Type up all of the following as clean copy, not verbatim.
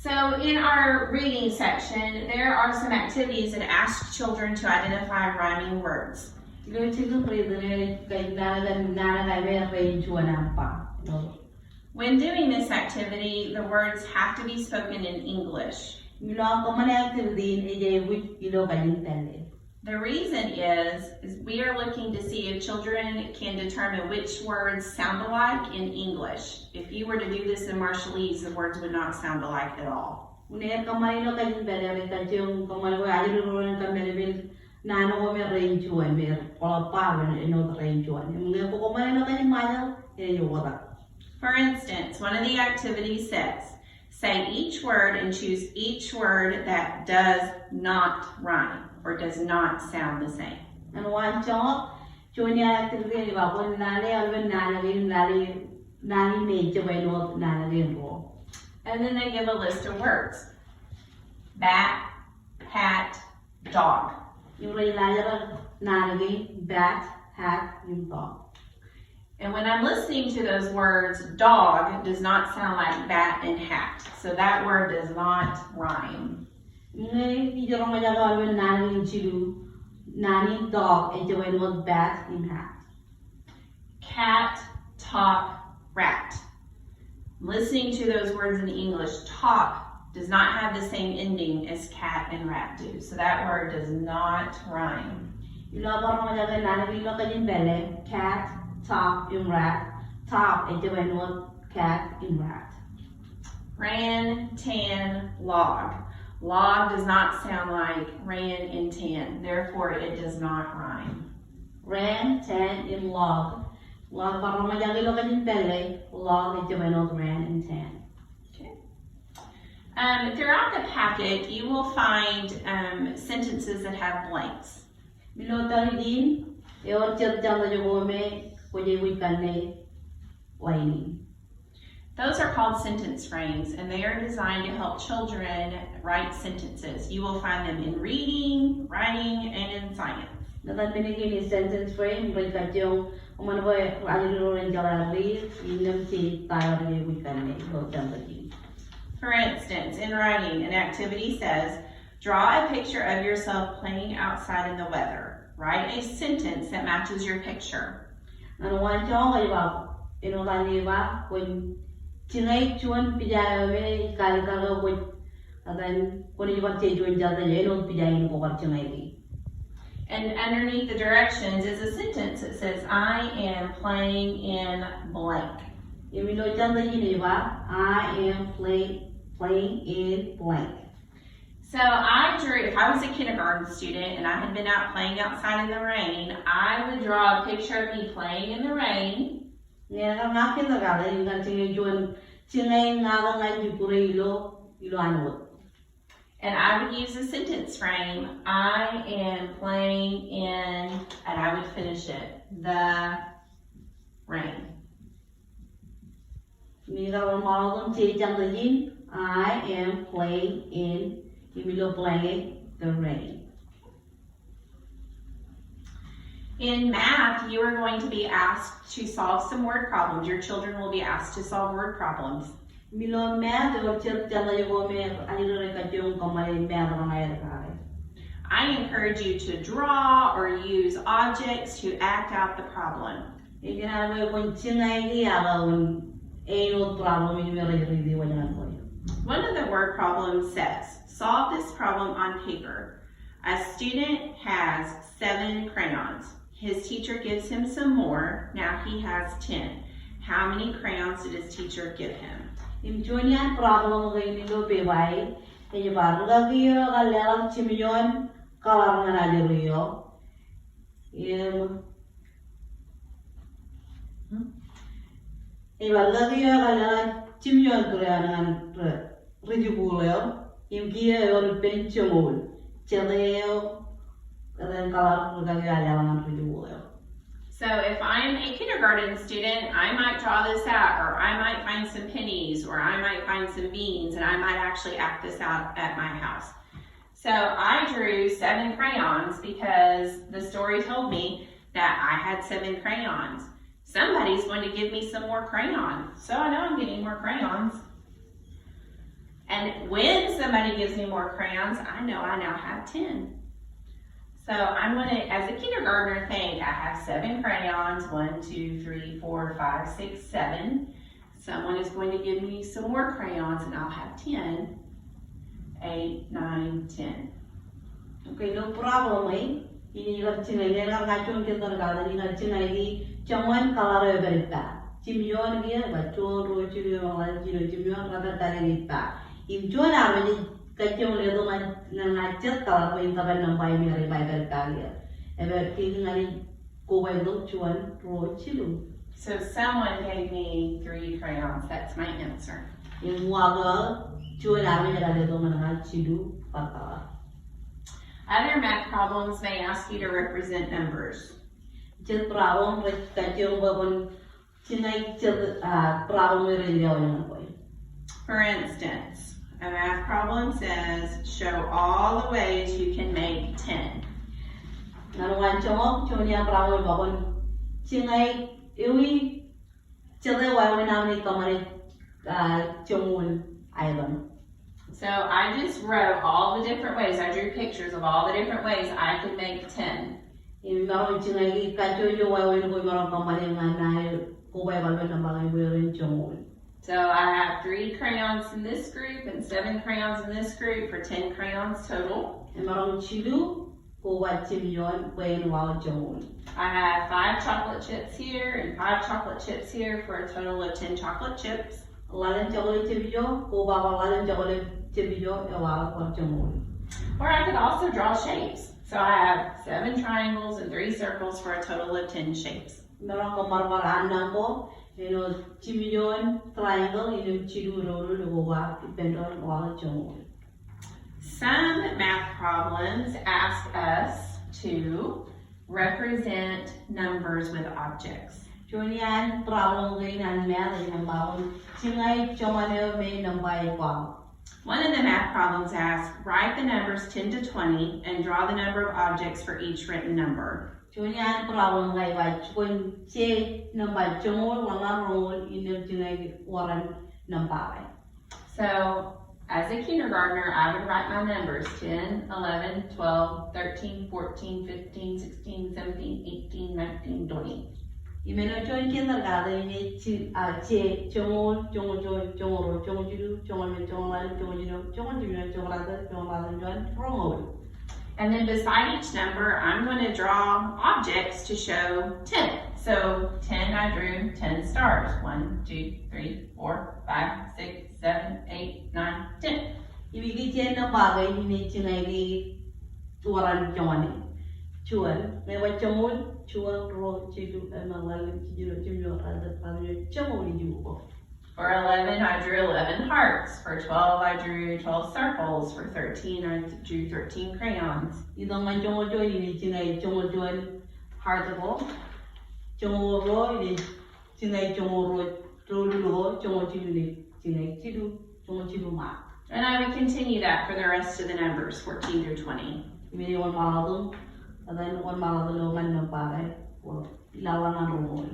So in our reading section, there are some activities that ask children to identify rhyming words. When doing this activity, the words have to be spoken in English. The reason is we are looking to see if children can determine which words sound alike in English. If you were to do this in Marshallese, the words would not sound alike at all. For instance, one of the activities says, say each word and choose each word that does not rhyme or does not sound the same. And then they give a list of words. Bat, hat, dog. And when I'm listening to those words, dog does not sound like bat and hat. So that word does not rhyme. Cat, top, rat. Listening to those words in English, top does not have the same ending as cat and rat do. So that word does not rhyme. Cat, top, and rat. Top, cat, and rat. Ran, tan, log. Log does not sound like ran and tan, therefore it does not rhyme. Ran, tan, and log. Log ran and tan. Okay. Throughout the packet, you will find sentences that have blanks. Those are called sentence frames, and they are designed to help children write sentences. You will find them in reading, writing, and in science. Sentence frame, For instance, in writing, an activity says, draw a picture of yourself playing outside in the weather. Write a sentence that matches your picture. And underneath the directions is a sentence that says, I am playing in blank. I am playing in blank. So I drew, if I was a kindergarten student and I had been out playing outside in the rain, I would draw a picture of me playing in the rain. And I would use a sentence frame. I am playing in, and I would finish it, the rain. I am playing in the rain. In math, you are going to be asked to solve some word problems. Your children will be asked to solve word problems. I encourage you to draw or use objects to act out the problem. One of the word problems says, solve this problem on paper. A student has 7 crayons. His teacher gives him some more. Now he has 10. How many crayons did his teacher give him? So if I'm a kindergarten student, I might draw this out, or I might find some pennies, or I might find some beans, and I might actually act this out at my house. So I drew 7 crayons because the story told me that I had 7 crayons. Somebody's going to give me some more crayons, so I know I'm getting more crayons. And when somebody gives me more crayons, I know I now have 10. So I'm gonna, as a kindergartner, think I have 7 crayons, 1, 2, 3, 4, 5, 6, 7. Someone is going to give me some more crayons and I'll have 10, 8, 9, 10. Okay, no problem, eh? Ini ngerti nih, nggak ngacung kita nggak ini ngerti lagi. Cuman kalau ada berita, cimion dia bacun, roci dia malah cimion kata tadi kita. Imcuan apa ni kacung dia tu ngacet kalau main tapi nampai ni hari baik berita dia. Eber kini ngari kau itu cuan roci lu. So someone gave me 3 crayons. That's my answer. Yang muagal cuan apa ni ada tu mana cidu patah. Other math problems may ask you to represent numbers. Just problem with kacung babon cinai just problem with dia orang boy. For instance, a math problem says, show all the ways you can make 10. Nanuan congok cunia problem babon cinai iwi cile wawan namni kamari congun ayam. So I just wrote all the different ways. I drew pictures of all the different ways I could make 10. Ini baru cinai kacung jo wawan boy baru kamari nganai kubai balban nambangai boy congun. So I have 3 crayons in this group and 7 crayons in this group for 10 crayons total. Ini baru cidu kubai cimion boy wawan congun. I have 5 chocolate chips here and 5 chocolate chips here for a total of 10 chocolate chips. Lalan chocolate cibijo, kubai lalan chocolate cibijo wawan congun. Or I could also draw shapes. So I have 7 triangles and 3 circles for a total of 10 shapes. Merong kamar anak ko, cimion triangle, cidu roru luwa, pendor wala jongo. Some math problems ask us to represent numbers with objects. Jonian problem gain and math and bawon, cingai chomane me nambai kwa. One of the math problems asks, write the numbers 10 to 20 and draw the number of objects for each written number. Jonian problem gai wa chukun che nambai jongo langa roll in cingai waran nambai. So, as a kindergartner, I would write my numbers 10, 11, 12, 13, 14, 15, 16, 17, 18, 19, 20. Imeno join kindergarten ini che jongo jiru join rongo. And then beside each number, I'm going to draw objects to show 10. So 10, I drew 10 stars. 1, 2, 3, 4, 5, 6, 7, 8, 9, 10. Ibigay dyan na bagay ini cinai tuaran jomani. Chuan, lewat jomon, chuan ro cidu emalan cidu cidu ada pada jomon juga. For 11, I drew 11 hearts. For 12, I drew 12 circles. For 13, I drew 13 crayons. Itong man jongo joy ini cinai jongo joy heart ko. Jongo ro ini cinai jongo ro ro jongo cidu ini cinai cidu jongo cidu ma. And I would continue that for the rest of the numbers, 14 through 20. Ini one maladum, then one maladum man na pare. Ilawan ro.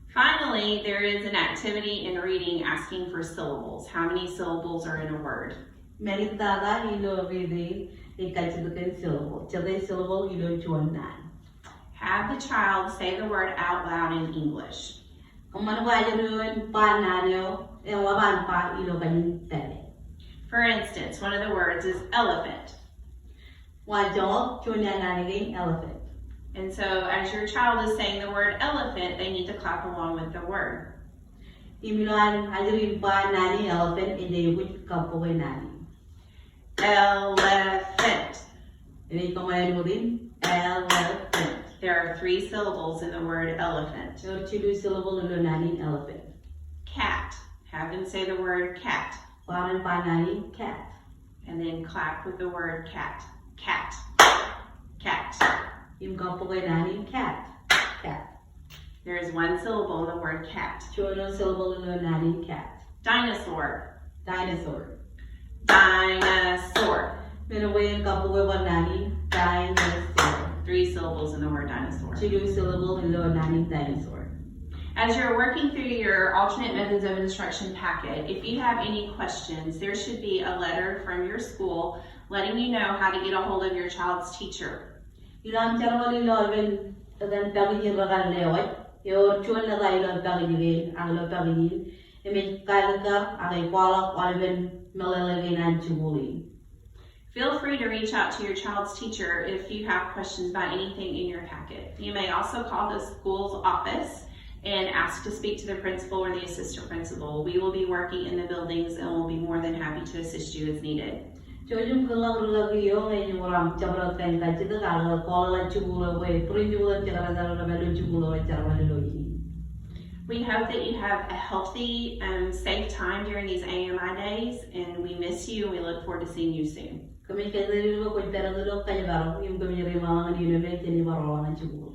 Finally, there is an activity in reading asking for syllables. How many syllables are in a word? Meritada ilo reading ikachidukan syllable. Chade syllable ilo chuanan. Have the child say the word out loud in English. Kumano ba yun pa nario elaban pa ilo kanin tele. For instance, one of the words is elephant. Wajol chuanan again elephant. And so as your child is saying the word elephant, they need to clap along with the word. Imiloan ajirin pa nani elephant ide yukut kapoy nani. Elephant. Ini kamayan mo din elephant. There are 3 syllables in the word elephant. So chidu syllable ilo nani elephant. Cat. Have them say the word cat. Paran pa nani cat. And then clap with the word cat. Cat. Cat. Im kapoy nani cat. Cat. There is 1 syllable in the word cat. Chuano syllable ilo nani cat. Dinosaur. Dinosaur. Dinosaur. Minaway kapoy wa nani dinosaur. 3 syllables in the word dinosaur. Chidu syllable ilo nani dinosaur. As you're working through your alternate methods of instruction packet, if you have any questions, there should be a letter from your school letting you know how to get a hold of your child's teacher. Ilang charwali lorben dan pagin ragal lewat yor chuan la dai lor pagin ang lor pagin emi kalka ang kwala kwalben melalagin an chubuli. Feel free to reach out to your child's teacher if you have questions about anything in your packet. You may also call the school's office and ask to speak to the principal or the assistant principal. We will be working in the buildings and we'll be more than happy to assist you as needed. Jojum kelang lagi yo ngai orang cabrat kan ka cita ka kola chubula we prinjula cara cara melu chubula cara melu loji. We hope that you have a healthy, safe time during these AMI days, and we miss you and we look forward to seeing you soon. Kami kadari lo ko tara lo kaya baro yung kami rema ngani no be tini baro ngani chubula.